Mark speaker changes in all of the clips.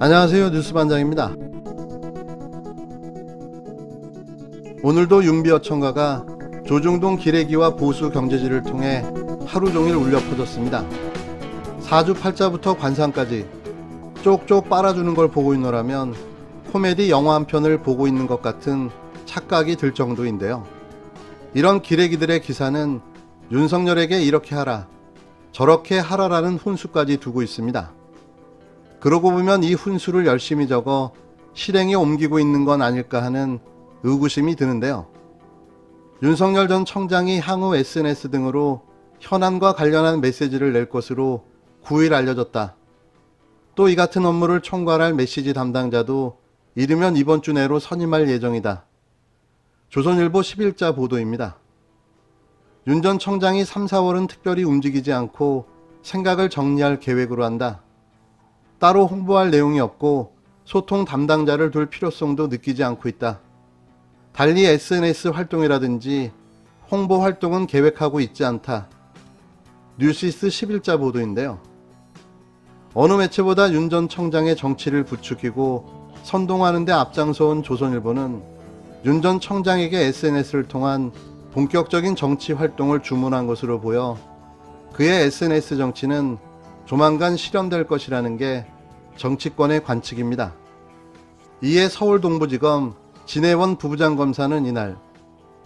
Speaker 1: 안녕하세요, 뉴스반장입니다. 오늘도 윤비어 청가가 조중동 기레기와 보수 경제지를 통해 하루 종일 울려 퍼졌습니다. 사주팔자부터 관상까지 쪽쪽 빨아주는 걸 보고 있노라면 코미디 영화 한 편을 보고 있는 것 같은 착각이 들 정도인데요. 이런 기레기들의 기사는 윤석열에게 이렇게 하라, 저렇게 하라라는 훈수까지 두고 있습니다. 그러고 보면 이 훈수를 열심히 적어 실행에 옮기고 있는 건 아닐까 하는 의구심이 드는데요. 윤석열 전 청장이 향후 SNS 등으로 현안과 관련한 메시지를 낼 것으로 9일 알려졌다. 또 이 같은 업무를 총괄할 메시지 담당자도 이르면 이번 주 내로 선임할 예정이다. 조선일보 10일자 보도입니다. 윤 전 청장이 3, 4월은 특별히 움직이지 않고 생각을 정리할 계획으로 한다. 따로 홍보할 내용이 없고 소통 담당자를 둘 필요성도 느끼지 않고 있다. 달리 SNS 활동이라든지 홍보 활동은 계획하고 있지 않다. 뉴시스 10일자 보도인데요. 어느 매체보다 윤 전 청장의 정치를 부추기고 선동하는 데 앞장서온 조선일보는 윤 전 청장에게 SNS를 통한 본격적인 정치 활동을 주문한 것으로 보여 그의 SNS 정치는 조만간 실현될 것이라는 게 정치권의 관측입니다. 이에 서울동부지검 진해원 부부장 검사는 이날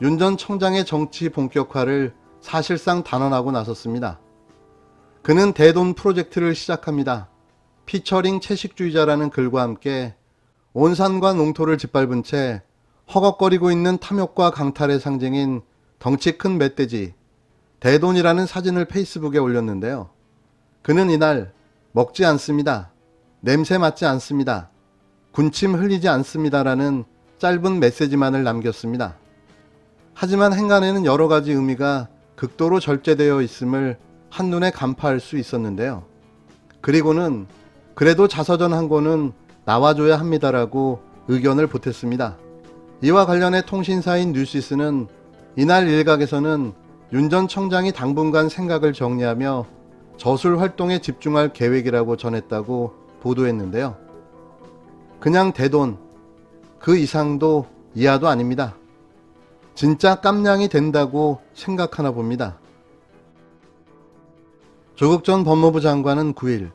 Speaker 1: 윤 전 청장의 정치 본격화를 사실상 단언하고 나섰습니다. 그는 대돈 프로젝트를 시작합니다. 피처링 채식주의자라는 글과 함께 온 산과 농토를 짓밟은 채 허걱거리고 있는 탐욕과 강탈의 상징인 덩치 큰 멧돼지 대돈이라는 사진을 페이스북에 올렸는데요. 그는 이날 먹지 않습니다. 냄새 맡지 않습니다. 군침 흘리지 않습니다라는 짧은 메시지만을 남겼습니다. 하지만 행간에는 여러 가지 의미가 극도로 절제되어 있음을 한눈에 간파할 수 있었는데요. 그리고는 그래도 자서전 한 권은 나와줘야 합니다라고 의견을 보탰습니다. 이와 관련해 통신사인 뉴시스는 이날 일각에서는 윤 전 청장이 당분간 생각을 정리하며 저술 활동에 집중할 계획이라고 전했다고 보도했는데요. 그냥 대돈, 그 이상도 이하도 아닙니다. 진짜 깜냥이 된다고 생각하나 봅니다. 조국 전 법무부 장관은 9일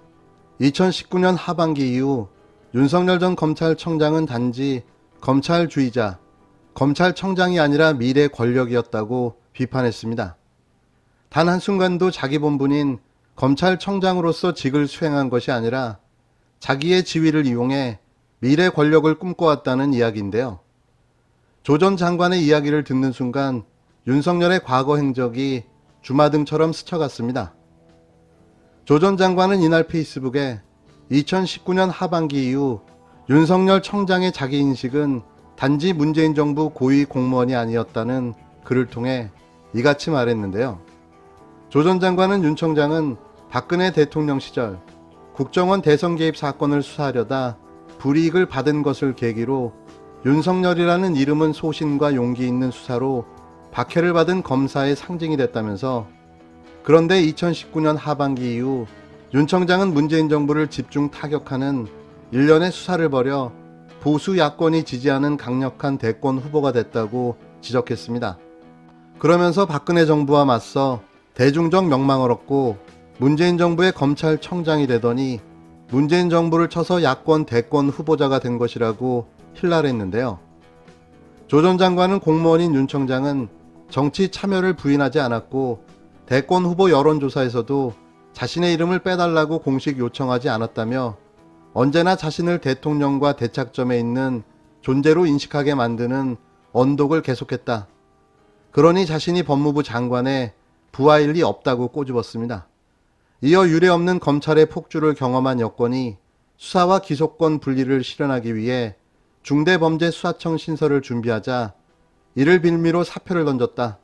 Speaker 1: 2019년 하반기 이후 윤석열 전 검찰청장은 단지 검찰주의자, 검찰청장이 아니라 미래 권력이었다고 비판했습니다. 단 한순간도 자기 본분인 검찰청장으로서 직을 수행한 것이 아니라 자기의 지위를 이용해 미래 권력을 꿈꿔왔다는 이야기인데요. 조 전 장관의 이야기를 듣는 순간 윤석열의 과거 행적이 주마등처럼 스쳐갔습니다. 조 전 장관은 이날 페이스북에 2019년 하반기 이후 윤석열 청장의 자기인식은 단지 문재인 정부 고위 공무원이 아니었다는 글을 통해 이같이 말했는데요. 조 전 장관은 윤 청장은 박근혜 대통령 시절 국정원 대선 개입 사건을 수사하려다 불이익을 받은 것을 계기로 윤석열이라는 이름은 소신과 용기 있는 수사로 박해를 받은 검사의 상징이 됐다면서, 그런데 2019년 하반기 이후 윤 청장은 문재인 정부를 집중 타격하는 일련의 수사를 벌여 보수 야권이 지지하는 강력한 대권 후보가 됐다고 지적했습니다. 그러면서 박근혜 정부와 맞서 대중적 명망을 얻고 문재인 정부의 검찰청장이 되더니 문재인 정부를 쳐서 야권 대권 후보자가 된 것이라고 힐날했는데요. 조 전 장관은 공무원인 윤 청장은 정치 참여를 부인하지 않았고 대권 후보 여론조사에서도 자신의 이름을 빼달라고 공식 요청하지 않았다며 언제나 자신을 대통령과 대착점에 있는 존재로 인식하게 만드는 언독을 계속했다. 그러니 자신이 법무부 장관에 부하일 리 없다고 꼬집었습니다. 이어 유례없는 검찰의 폭주를 경험한 여권이 수사와 기소권 분리를 실현하기 위해 중대범죄수사청 신설을 준비하자 이를 빌미로 사표를 던졌다.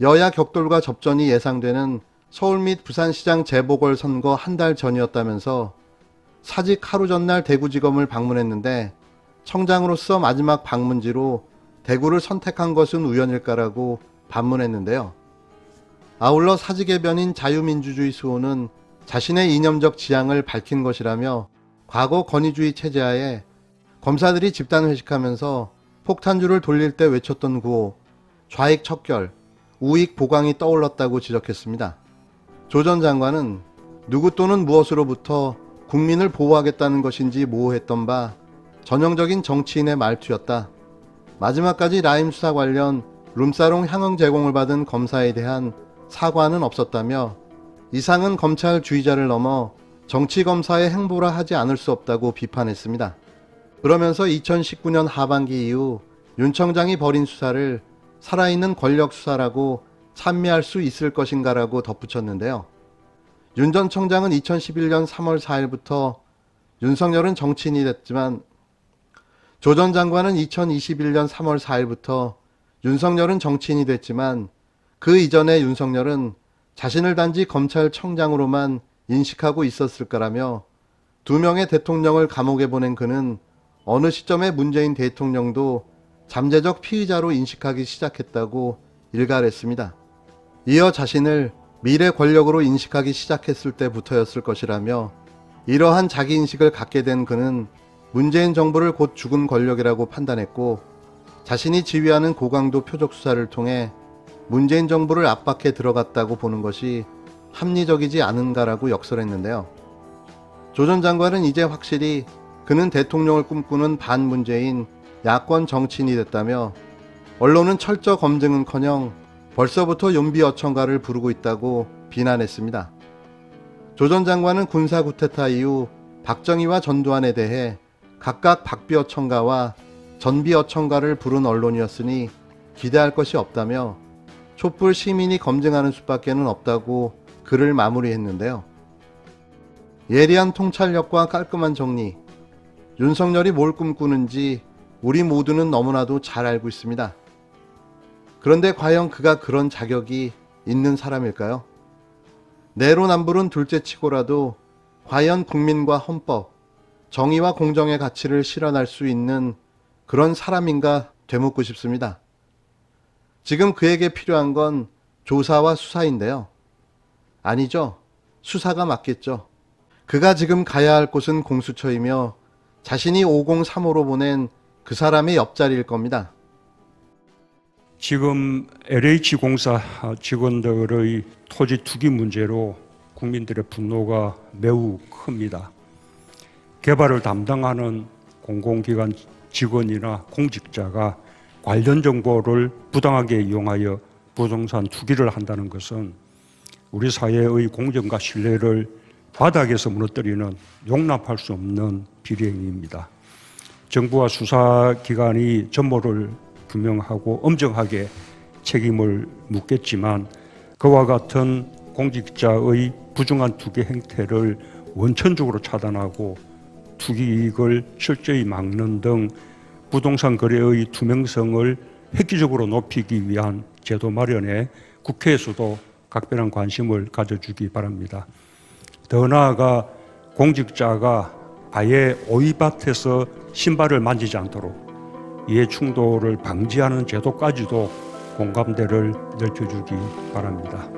Speaker 1: 여야 격돌과 접전이 예상되는 서울 및 부산시장 재보궐선거 한 달 전이었다면서 사직 하루 전날 대구지검을 방문했는데 청장으로서 마지막 방문지로 대구를 선택한 것은 우연일까라고 반문했는데요. 아울러 사직의 변인 자유민주주의 수호는 자신의 이념적 지향을 밝힌 것이라며 과거 권위주의 체제하에 검사들이 집단 회식하면서 폭탄주를 돌릴 때 외쳤던 구호 좌익 척결, 우익 보강이 떠올랐다고 지적했습니다. 조 전 장관은 누구 또는 무엇으로부터 국민을 보호하겠다는 것인지 모호했던 바 전형적인 정치인의 말투였다. 마지막까지 라임 수사 관련 룸사롱 향응 제공을 받은 검사에 대한 사과는 없었다며 이상은 검찰주의자를 넘어 정치검사의 행보라 하지 않을 수 없다고 비판했습니다. 그러면서 2019년 하반기 이후 윤 청장이 벌인 수사를 살아있는 권력 수사라고 찬미할 수 있을 것인가라고 덧붙였는데요. 윤 전 청장은 2011년 3월 4일부터 윤석열은 정치인이 됐지만 조 전 장관은 2021년 3월 4일부터 윤석열은 정치인이 됐지만 그 이전에 윤석열은 자신을 단지 검찰청장으로만 인식하고 있었을 거라며 2명의 대통령을 감옥에 보낸 그는 어느 시점에 문재인 대통령도 잠재적 피의자로 인식하기 시작했다고 일갈했습니다. 이어 자신을 미래 권력으로 인식하기 시작했을 때부터였을 것이라며 이러한 자기인식을 갖게 된 그는 문재인 정부를 곧 죽은 권력이라고 판단했고 자신이 지휘하는 고강도 표적 수사를 통해 문재인 정부를 압박해 들어갔다고 보는 것이 합리적이지 않은가라고 역설했는데요. 조 전 장관은 이제 확실히 그는 대통령을 꿈꾸는 반문재인 야권 정치인이 됐다며 언론은 철저 검증은커녕 벌써부터 용비 어천가를 부르고 있다고 비난했습니다. 조 전 장관은 군사 쿠데타 이후 박정희와 전두환에 대해 각각 박비 어천가와 전비 어천가를 부른 언론이었으니 기대할 것이 없다며 촛불 시민이 검증하는 수밖에는 없다고 글을 마무리했는데요. 예리한 통찰력과 깔끔한 정리, 윤석열이 뭘 꿈꾸는지 우리 모두는 너무나도 잘 알고 있습니다. 그런데 과연 그가 그런 자격이 있는 사람일까요? 내로남불은 둘째치고라도 과연 국민과 헌법, 정의와 공정의 가치를 실현할 수 있는 그런 사람인가 되묻고 싶습니다. 지금 그에게 필요한 건 조사와 수사인데요. 아니죠. 수사가 맞겠죠. 그가 지금 가야 할 곳은 공수처이며 자신이 5035로 보낸 그 사람의 옆자리일 겁니다.
Speaker 2: 지금 LH공사 직원들의 토지 투기 문제로 국민들의 분노가 매우 큽니다. 개발을 담당하는 공공기관 직원이나 공직자가 관련 정보를 부당하게 이용하여 부동산 투기를 한다는 것은 우리 사회의 공정과 신뢰를 바닥에서 무너뜨리는 용납할 수 없는 비리행위입니다. 정부와 수사기관이 전모를 규명하고 엄정하게 책임을 묻겠지만 그와 같은 공직자의 부정한 투기 행태를 원천적으로 차단하고 투기 이익을 철저히 막는 등 부동산 거래의 투명성을 획기적으로 높이기 위한 제도 마련에 국회에서도 각별한 관심을 가져주기 바랍니다. 더 나아가 공직자가 아예 오이밭에서 신발을 만지지 않도록 이해 충돌을 방지하는 제도까지도 공감대를 넓혀주기 바랍니다.